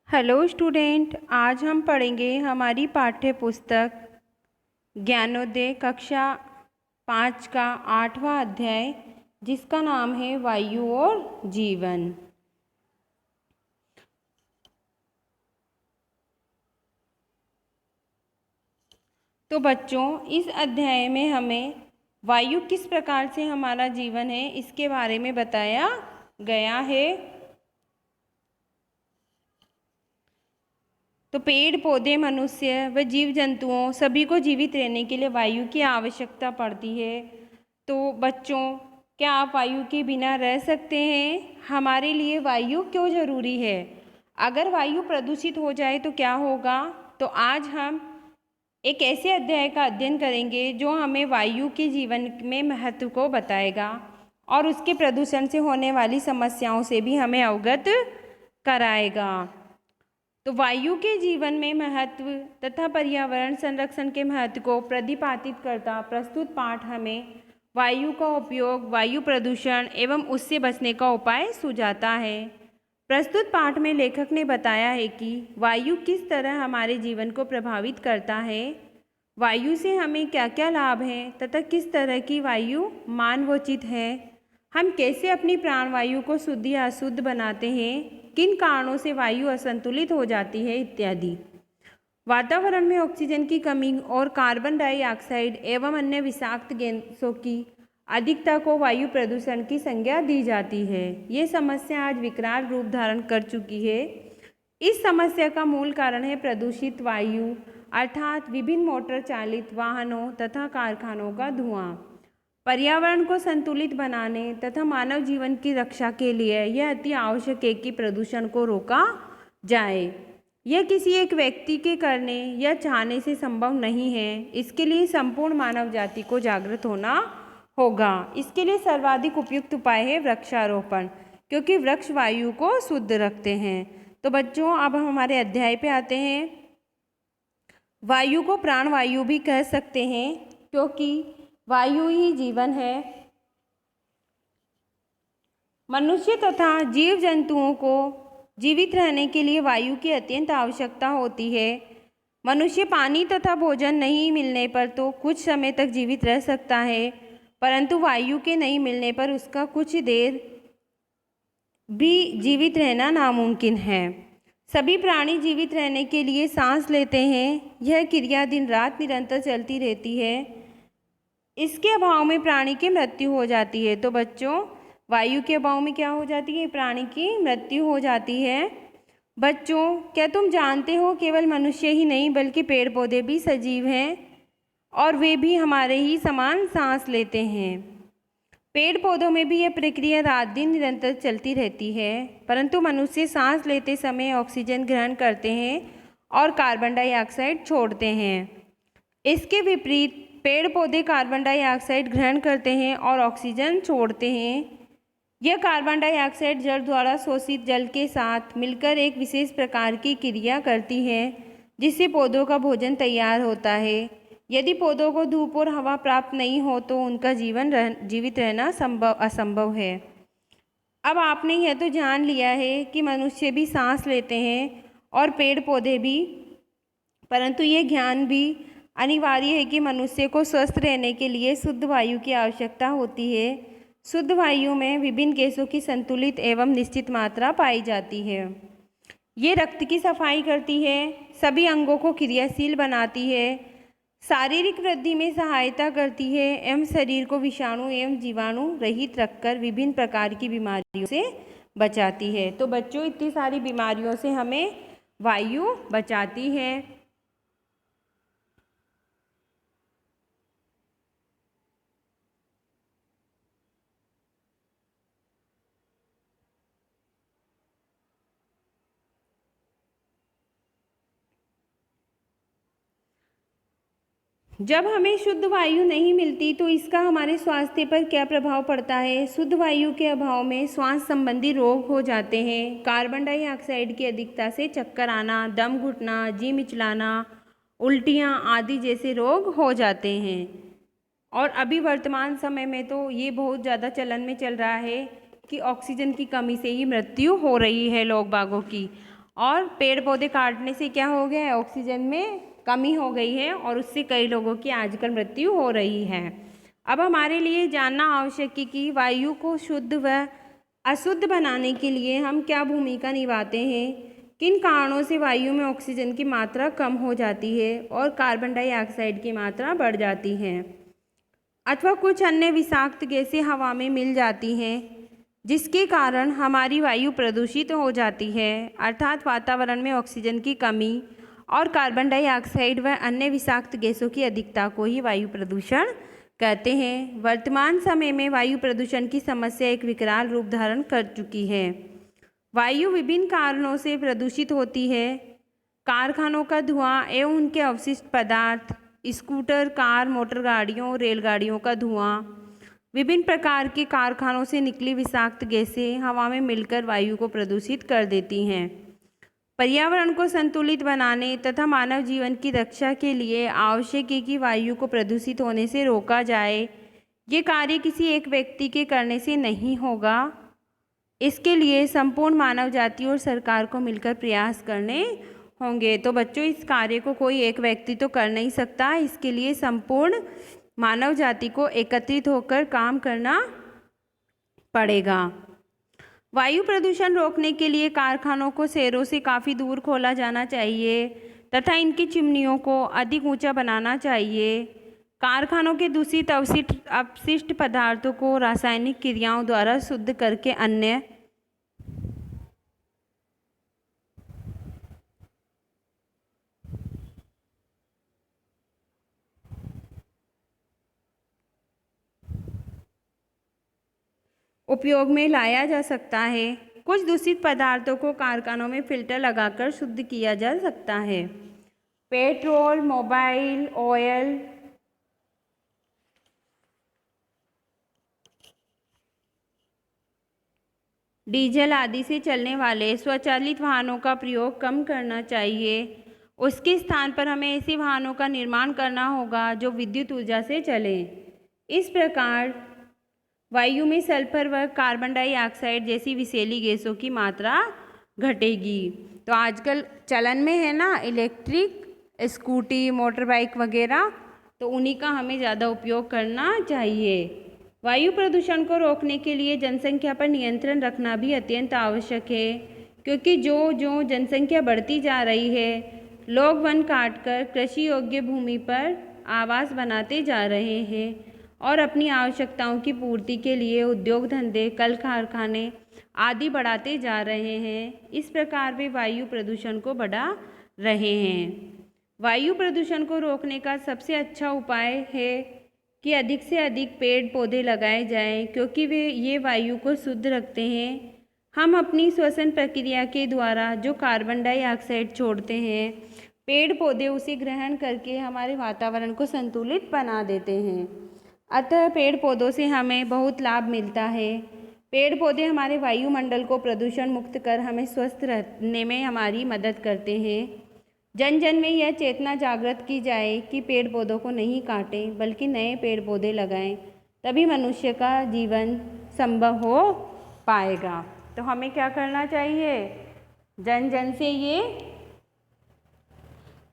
Hello student, आज हम पढ़ेंगे हमारी पाठ्य पुस्तक ज्ञानोदय कक्षा 5 का 8वां अध्याय, जिसका नाम है वायु और जीवन। तो बच्चों, इस अध्याय में हमें वायु किस प्रकार से हमारा जीवन है इसके बारे में बताया गया है। तो पेड़ पौधे, मनुष्य व जीव जंतुओं सभी को जीवित रहने के लिए वायु की आवश्यकता पड़ती है। तो बच्चों, क्या आप वायु के बिना रह सकते हैं? हमारे लिए वायु क्यों ज़रूरी है? अगर वायु प्रदूषित हो जाए तो क्या होगा? तो आज हम एक ऐसे अध्याय का अध्ययन करेंगे जो हमें वायु के जीवन में महत्व को बताएगा और उसके प्रदूषण से होने वाली समस्याओं से भी हमें अवगत कराएगा। तो वायु के जीवन में महत्व तथा पर्यावरण संरक्षण के महत्व को प्रतिपादित करता प्रस्तुत पाठ हमें वायु का उपयोग, वायु प्रदूषण एवं उससे बचने का उपाय सुझाता है। प्रस्तुत पाठ में लेखक ने बताया है कि वायु किस तरह हमारे जीवन को प्रभावित करता है, वायु से हमें क्या क्या लाभ हैं तथा किस तरह की वायु मानवोचित है, हम कैसे अपनी प्राणवायु को शुद्ध या अशुद्ध बनाते हैं, किन कारणों से वायु असंतुलित हो जाती है इत्यादि। वातावरण में ऑक्सीजन की कमी और कार्बन डाइऑक्साइड एवं अन्य विषाक्त गैसों की अधिकता को वायु प्रदूषण की संज्ञा दी जाती है। ये समस्या आज विकराल रूप धारण कर चुकी है। इस समस्या का मूल कारण है प्रदूषित वायु, अर्थात विभिन्न मोटर चालित वाहनों तथा कारखानों का धुआं। पर्यावरण को संतुलित बनाने तथा मानव जीवन की रक्षा के लिए यह अति आवश्यक है कि प्रदूषण को रोका जाए। यह किसी एक व्यक्ति के करने या चाहने से संभव नहीं है। इसके लिए संपूर्ण मानव जाति को जागृत होना होगा। इसके लिए सर्वाधिक उपयुक्त उपाय है वृक्षारोपण, क्योंकि वृक्ष वायु को शुद्ध रखते हैं। तो बच्चों, अब हम हमारे अध्याय पे आते हैं। वायु को प्राणवायु भी कह सकते हैं, क्योंकि वायु ही जीवन है। मनुष्य तथा जीव जंतुओं को जीवित रहने के लिए वायु की अत्यंत आवश्यकता होती है। मनुष्य पानी तथा भोजन नहीं मिलने पर तो कुछ समय तक जीवित रह सकता है, परंतु वायु के नहीं मिलने पर उसका कुछ देर भी जीवित रहना नामुमकिन है। सभी प्राणी जीवित रहने के लिए सांस लेते हैं। यह क्रिया दिन रात निरंतर चलती रहती है। इसके अभाव में प्राणी की मृत्यु हो जाती है। तो बच्चों, वायु के अभाव में क्या हो जाती है? प्राणी की मृत्यु हो जाती है। बच्चों, क्या तुम जानते हो केवल मनुष्य ही नहीं बल्कि पेड़ पौधे भी सजीव हैं और वे भी हमारे ही समान सांस लेते हैं। पेड़ पौधों में भी यह प्रक्रिया रात दिन निरंतर चलती रहती है, परंतु मनुष्य सांस लेते समय ऑक्सीजन ग्रहण करते हैं और कार्बन डाइऑक्साइड छोड़ते हैं। इसके विपरीत पेड़ पौधे कार्बन डाइऑक्साइड ग्रहण करते हैं और ऑक्सीजन छोड़ते हैं। यह कार्बन डाइऑक्साइड जल द्वारा शोषित जल के साथ मिलकर एक विशेष प्रकार की क्रिया करती है, जिससे पौधों का भोजन तैयार होता है। यदि पौधों को धूप और हवा प्राप्त नहीं हो तो उनका जीवित रहना असंभव है। अब आपने यह तो जान लिया है कि मनुष्य भी सांस लेते हैं और पेड़ पौधे भी, परंतु ये ज्ञान भी अनिवार्य है कि मनुष्य को स्वस्थ रहने के लिए शुद्ध वायु की आवश्यकता होती है। शुद्ध वायु में विभिन्न गैसों की संतुलित एवं निश्चित मात्रा पाई जाती है। ये रक्त की सफाई करती है, सभी अंगों को क्रियाशील बनाती है, शारीरिक वृद्धि में सहायता करती है एवं शरीर को विषाणु एवं जीवाणु रहित रखकर विभिन्न प्रकार की बीमारियों से बचाती है। तो बच्चों, इतनी सारी बीमारियों से हमें वायु बचाती है। जब हमें शुद्ध वायु नहीं मिलती तो इसका हमारे स्वास्थ्य पर क्या प्रभाव पड़ता है? शुद्ध वायु के अभाव में श्वास संबंधी रोग हो जाते हैं। कार्बन डाइऑक्साइड की अधिकता से चक्कर आना, दम घुटना, जी मिचलाना, उल्टियाँ आदि जैसे रोग हो जाते हैं। और अभी वर्तमान समय में तो ये बहुत ज़्यादा चलन में चल रहा है कि ऑक्सीजन की कमी से ही मृत्यु हो रही है लोग बागों की। और पेड़ पौधे काटने से क्या हो गया है, ऑक्सीजन में कमी हो गई है और उससे कई लोगों की आजकल मृत्यु हो रही है। अब हमारे लिए जानना आवश्यक है कि वायु को शुद्ध व अशुद्ध बनाने के लिए हम क्या भूमिका निभाते हैं, किन कारणों से वायु में ऑक्सीजन की मात्रा कम हो जाती है और कार्बन डाइऑक्साइड की मात्रा बढ़ जाती है अथवा कुछ अन्य विषाक्त गैसें हवा में मिल जाती हैं, जिसके कारण हमारी वायु प्रदूषित हो जाती है, अर्थात वातावरण में ऑक्सीजन की कमी और कार्बन डाइऑक्साइड व अन्य विषाक्त गैसों की अधिकता को ही वायु प्रदूषण कहते हैं। वर्तमान समय में वायु प्रदूषण की समस्या एक विकराल रूप धारण कर चुकी है। वायु विभिन्न कारणों से प्रदूषित होती है। कारखानों का धुआं एवं उनके अवशिष्ट पदार्थ, स्कूटर, कार, मोटर गाड़ियों, रेलगाड़ियों का धुआं, विभिन्न प्रकार के कारखानों से निकली विषाक्त गैसें हवा में मिलकर वायु को प्रदूषित कर देती हैं। पर्यावरण को संतुलित बनाने तथा मानव जीवन की रक्षा के लिए आवश्यक है कि वायु को प्रदूषित होने से रोका जाए। ये कार्य किसी एक व्यक्ति के करने से नहीं होगा। इसके लिए संपूर्ण मानव जाति और सरकार को मिलकर प्रयास करने होंगे। तो बच्चों, इस कार्य को कोई एक व्यक्ति तो कर नहीं सकता, इसके लिए संपूर्ण मानव जाति को एकत्रित होकर काम करना पड़ेगा। वायु प्रदूषण रोकने के लिए कारखानों को शहरों से काफ़ी दूर खोला जाना चाहिए तथा इनकी चिमनियों को अधिक ऊंचा बनाना चाहिए। कारखानों के दूषित अपशिष्ट पदार्थों को रासायनिक क्रियाओं द्वारा शुद्ध करके अन्य उपयोग में लाया जा सकता है। कुछ दूषित पदार्थों को कारखानों में फिल्टर लगाकर शुद्ध किया जा सकता है। पेट्रोल, मोबाइल, ऑयल, डीजल आदि से चलने वाले स्वचालित वाहनों का प्रयोग कम करना चाहिए। उसके स्थान पर हमें ऐसे वाहनों का निर्माण करना होगा जो विद्युत ऊर्जा से चलें। इस प्रकार वायु में सल्फर व कार्बन डाइऑक्साइड जैसी विषैली गैसों की मात्रा घटेगी। तो आजकल चलन में है ना इलेक्ट्रिक स्कूटी, मोटर बाइक वगैरह, तो उन्हीं का हमें ज़्यादा उपयोग करना चाहिए। वायु प्रदूषण को रोकने के लिए जनसंख्या पर नियंत्रण रखना भी अत्यंत आवश्यक है, क्योंकि जो जनसंख्या बढ़ती जा रही है, लोग वन काटकर कृषि योग्य भूमि पर आवास बनाते जा रहे हैं और अपनी आवश्यकताओं की पूर्ति के लिए उद्योग धंधे, कल कारखाने आदि बढ़ाते जा रहे हैं। इस प्रकार वे वायु प्रदूषण को बढ़ा रहे हैं। वायु प्रदूषण को रोकने का सबसे अच्छा उपाय है कि अधिक से अधिक पेड़ पौधे लगाए जाएं, क्योंकि वे ये वायु को शुद्ध रखते हैं। हम अपनी श्वसन प्रक्रिया के द्वारा जो कार्बन डाइऑक्साइड छोड़ते हैं, पेड़ पौधे उसे ग्रहण करके हमारे वातावरण को संतुलित बना देते हैं। अतः पेड़ पौधों से हमें बहुत लाभ मिलता है। पेड़ पौधे हमारे वायुमंडल को प्रदूषण मुक्त कर हमें स्वस्थ रहने में हमारी मदद करते हैं। जन जन में यह चेतना जागृत की जाए कि पेड़ पौधों को नहीं काटें, बल्कि नए पेड़ पौधे लगाएं, तभी मनुष्य का जीवन संभव हो पाएगा। तो हमें क्या करना चाहिए? जन जन से ये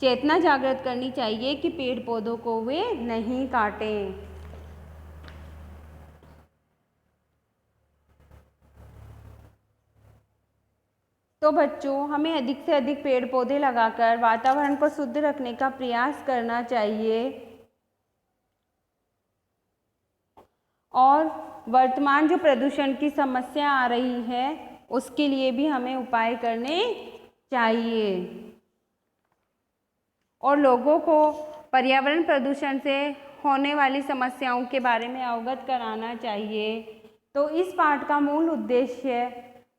चेतना जागृत करनी चाहिए कि पेड़ पौधों को वे नहीं काटें। तो बच्चों, हमें अधिक से अधिक पेड़ पौधे लगाकर वातावरण को शुद्ध रखने का प्रयास करना चाहिए और वर्तमान जो प्रदूषण की समस्या आ रही है उसके लिए भी हमें उपाय करने चाहिए और लोगों को पर्यावरण प्रदूषण से होने वाली समस्याओं के बारे में अवगत कराना चाहिए। तो इस पाठ का मूल उद्देश्य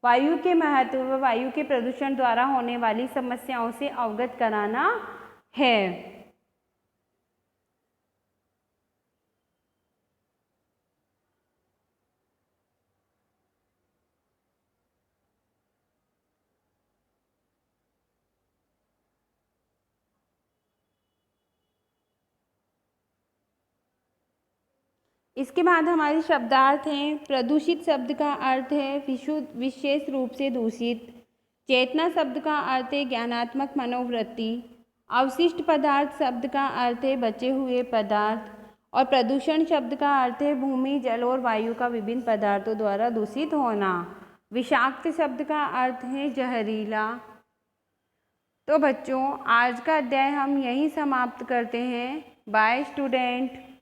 वायु के महत्व व वायु के प्रदूषण द्वारा होने वाली समस्याओं से अवगत कराना है। इसके बाद हमारे शब्दार्थ हैं। प्रदूषित शब्द का अर्थ है विशुद्ध, विशेष रूप से दूषित, चेतना शब्द का अर्थ है ज्ञानात्मक मनोवृत्ति। अवशिष्ट पदार्थ शब्द का अर्थ है बचे हुए पदार्थ। और प्रदूषण शब्द का अर्थ है भूमि, जल और वायु का विभिन्न पदार्थों द्वारा दूषित होना। विषाक्त शब्द का अर्थ है जहरीला। तो बच्चों, आज का अध्याय हम यहीं समाप्त करते हैं। Bye student.